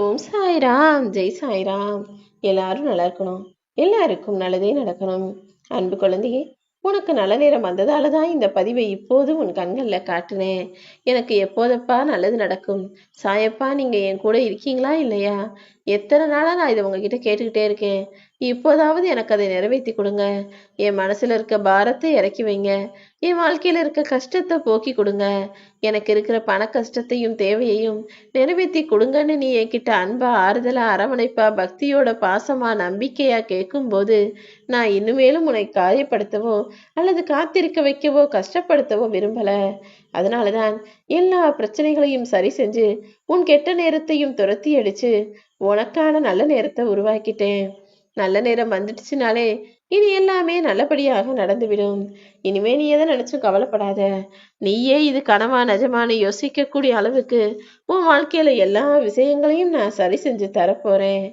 ஓம் சாய்ராம், ஜெய் சாய்ராம். எல்லாரும் நல்லா இருக்கணும், எல்லாருக்கும் நல்லதே நடக்கணும். அன்பு குழந்தையே, உனக்கு நல்ல நேரம் வந்ததால தான் இந்த பதிவை இப்போது உன் கண்களில் காட்டுனேன். எனக்கு எப்போதப்பா நல்லது நடக்கும்? சாயப்பா, நீங்க என் கூட இருக்கீங்களா இல்லையா? எத்தனை நாளா நான் இதை உங்ககிட்ட கேட்டுக்கிட்டே இருக்கேன். இப்போதாவது எனக்கு அதை நிறைவேற்றி கொடுங்க. என் மனசுல இருக்க பாரத்தை இறக்கி வைங்க. என் வாழ்க்கையில இருக்க கஷ்டத்தை போக்கி கொடுங்க. எனக்கு இருக்கிற பண கஷ்டத்தையும் தேவையையும் நிறைவேற்றி கொடுங்கன்னு நீ என்கிட்ட அன்பா, ஆறுதலா, அரவணைப்பா, பக்தியோட, பாசமா, நம்பிக்கையா கேட்கும்போது நான் இன்னுமேலும் உன்னை காயப்படுத்தவோ அல்லது காத்திருக்க வைக்கவோ கஷ்டப்படுத்தவோ விரும்பல. அதனாலதான் எல்லா பிரச்சனைகளையும் சரி செஞ்சு உன் கெட்ட நேரத்தையும் துரத்தி அடிச்சு உனக்கான நல்ல நேரத்தை உருவாக்கிட்டேன். நல்ல நேரம் வந்துடுச்சுனாலே இனி எல்லாமே நல்லபடியாக நடந்துவிடும். இனிமே நீ எதை நினைச்சும் கவலைப்படாத. நீயே இது கனவா நிஜமானு யோசிக்கக்கூடிய அளவுக்கு உன் வாழ்க்கையில எல்லா விஷயங்களையும் நான் சரி செஞ்சு தரப்போறேன்.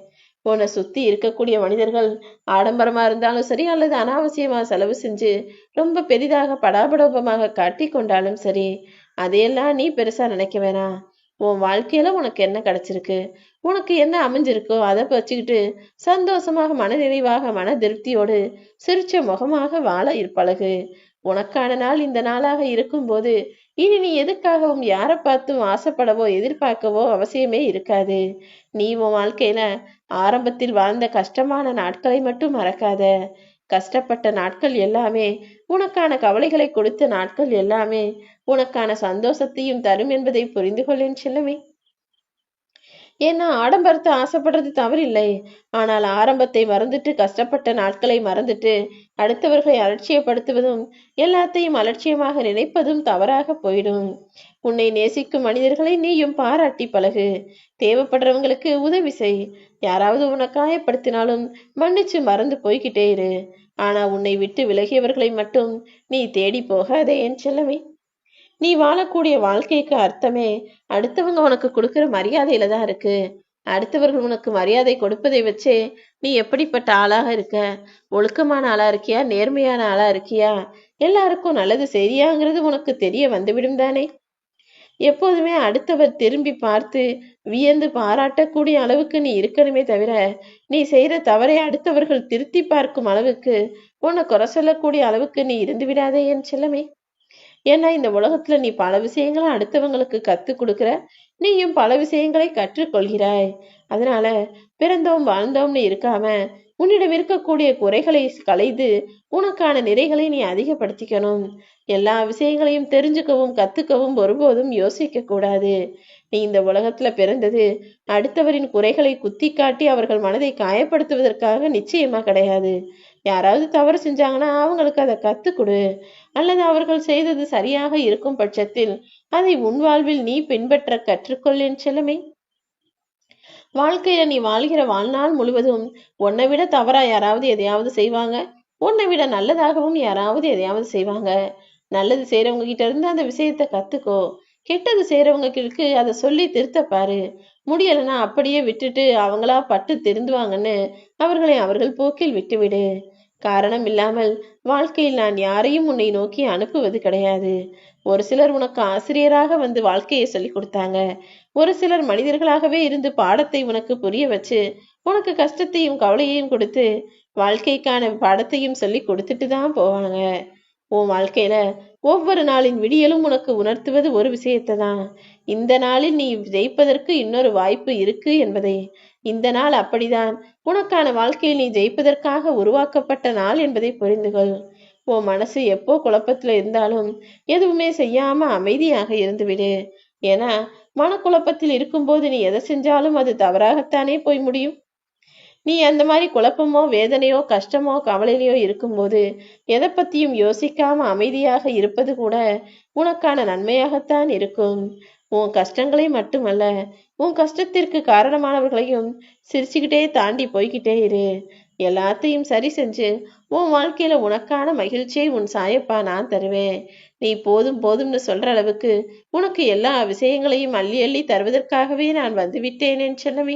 உன்னை சுத்தி இருக்கக்கூடிய மனிதர்கள் ஆடம்பரமா இருந்தாலும் சரி அல்லது அனாவசியமா செலவு செஞ்சு ரொம்ப பெரிதாக படாபடோபமாக காட்டி கொண்டாலும் சரி, அதையெல்லாம் நீ பெருசா நினைக்க வேணாம். உன் வாழ்க்கையில உனக்கு என்ன கிடைச்சிருக்கு, உனக்கு என்ன அமைஞ்சிருக்கோ அதை வச்சுக்கிட்டு சந்தோஷமாக, மன நிறைவாக, மன திருப்தியோடு சிரிச்ச முகமாக வாழ பழகு. உனக்கான நாள் இந்த நாளாக இருக்கும்போது இனி நீ எதுக்காகவும் யாரை பார்த்தும் ஆசைப்படவோ எதிர்பார்க்கவோ அவசியமே இருக்காது. நீ உன் வாழ்க்கையில ஆரம்பத்தில் வாழ்ந்த கஷ்டமான நாட்களை மட்டும் மறக்காத. கஷ்டப்பட்ட நாட்கள் எல்லாமே, உனக்கான கவலைகளை கொடுத்த நாட்கள் எல்லாமே உனக்கான சந்தோஷத்தையும் தரும் என்பதை புரிந்து கொள்ளேன் செல்லமே. ஏன்னா ஆடம்பரத்தை ஆசைப்படுறது தவறில்லை. ஆனால் ஆரம்பத்தை மறந்துட்டு, கஷ்டப்பட்ட நாட்களை மறந்துட்டு அடுத்தவர்களை அலட்சியப்படுத்துவதும் எல்லாத்தையும் அலட்சியமாக நினைப்பதும் தவறாக போயிடும். உன்னை நேசிக்கும் மனிதர்களை நீயும் பாராட்டி பழகு. தேவைப்படுறவங்களுக்கு உதவி செய். யாராவது உன்னை காயப்படுத்தினாலும் மன்னிச்சு மறந்து போய்கிட்டே இரு. ஆனா உன்னை விட்டு விலகியவர்களை மட்டும் நீ தேடி போகாதே என் செல்லமே. நீ வாழக்கூடிய வாழ்க்கைக்கு அர்த்தமே அடுத்தவங்க உனக்கு கொடுக்கிற மரியாதையில தான் இருக்கு. அடுத்தவர்கள் உனக்கு மரியாதை கொடுப்பதை வச்சே நீ எப்படிப்பட்ட ஆளாக இருக்க, ஒழுக்கமான ஆளா இருக்கியா, நேர்மையான ஆளா இருக்கியா, எல்லாருக்கும் நல்லது சரியாங்கிறது உனக்கு தெரிய வந்துவிடும் தானே. எப்போதுமே அடுத்தவர் திரும்பி பார்த்து வியந்து பாராட்டக்கூடிய அளவுக்கு நீ இருக்கணுமே தவிர, நீ செய்யற தவறை அடுத்தவர்கள் திருத்தி பார்க்கும் அளவுக்கு, உன்னை குறை சொல்லக்கூடிய அளவுக்கு நீ இருந்து விடாதே என் செல்லமே. ஏன்னா இந்த உலகத்துல நீ பல விஷயங்களை அடுத்தவங்களுக்கு கத்துக் கொடுக்கிற, நீயும் பல விஷயங்களை கற்றுக்கொள்கிறாய். அதனால பிறந்தோம் வாழ்ந்தோம்னு இருக்காம உன்னிடம் இருக்கக்கூடிய குறைகளை களைந்து உனக்கான நிறைகளை நீ அதிகப்படுத்திக்கணும். எல்லா விஷயங்களையும் தெரிஞ்சுக்கவும் கத்துக்கவும் ஒருபோதும் யோசிக்க கூடாது. நீ இந்த உலகத்துல பிறந்தது அடுத்தவரின் குறைகளை குத்தி காட்டி அவர்கள் மனதை காயப்படுத்துவதற்காக நிச்சயமா கிடையாது. யாராவது தவறு செஞ்சாங்கன்னா அவங்களுக்கு அதை கத்துக்கொடு. அல்லது அவர்கள் செய்தது சரியாக இருக்கும் பட்சத்தில் அதை உன் வாழ்வில் நீ பின்பற்ற கற்றுக்கொள்ளேன் செல்லமே. வாழ்க்கையில நீ வாழ்கிற வாழ்நாள் முழுவதும் உன்னை விட தவறா யாராவது எதையாவது செய்வாங்க, உன்னை விட நல்லதாகவும் யாராவது எதையாவது செய்வாங்க. நல்லது செய்யறவங்க கிட்ட இருந்து அந்த விஷயத்த கத்துக்கோ. கெட்டது செய்யறவங்களுக்கு அதை சொல்லி திருத்த பாரு. முடியலைன்னா அப்படியே விட்டுட்டு அவங்களா பட்டு திருந்துவாங்கன்னு அவர்களை அவர்கள் போக்கில் விட்டுவிடு. காரணம் இல்லாமல் வாழ்க்கையில் நான் யாரையும் உன்னை நோக்கி அனுப்புவது கிடையாது. ஒரு சிலர் உனக்கு ஆசிரியராக வந்து வாழ்க்கையை சொல்லி கொடுத்தாங்க. ஒரு சிலர் மனிதர்களாகவே இருந்து பாடத்தை உனக்கு புரிய வச்சு உனக்கு கஷ்டத்தையும் கவலையையும் கொடுத்து வாழ்க்கைக்கான பாடத்தையும் சொல்லி கொடுத்துட்டு தான் போவாங்க. உன் வாழ்க்கையில ஒவ்வொரு நாளின் விடியலும் உனக்கு உணர்த்துவது ஒரு விஷயத்தை தான். இந்த நாளில் நீ ஜெயிப்பதற்கு இன்னொரு வாய்ப்பு இருக்கு என்பதை. இந்த நாள் அப்படிதான் உனக்கான வாழ்க்கையில் நீ ஜெயிப்பதற்காக உருவாக்கப்பட்ட நாள் என்பதை புரிந்து கொள். உன் மனசு எப்போ குழப்பத்துல இருந்தாலும் எதுவுமே செய்யாம அமைதியாக இருந்துவிடு. ஏன்னா மனக்குழப்பத்தில் இருக்கும்போது நீ எதை செஞ்சாலும் அது தவறாகத்தானே போய் முடியும். நீ அந்த மாதிரி குழப்பமோ வேதனையோ கஷ்டமோ கவலையிலையோ இருக்கும்போது எதை பத்தியும் யோசிக்காம அமைதியாக இருப்பது கூட உனக்கான நன்மையாகத்தான் இருக்கும். உன் கஷ்டங்களை மட்டுமல்ல, உன் கஷ்டத்திற்கு காரணமானவர்களையும் சிரிச்சுக்கிட்டே தாண்டி போய்கிட்டே இரு. எல்லாத்தையும் சரி செஞ்சு உன் வாழ்க்கையில உனக்கான மகிழ்ச்சியை உன் சாயப்பா நான் தருவேன். நீ போதும் போதும்னு சொல்ற அளவுக்கு உனக்கு எல்லா விஷயங்களையும் அள்ளி அள்ளி தருவதற்காகவே நான் வந்து விட்டேனேன் செல்லமே.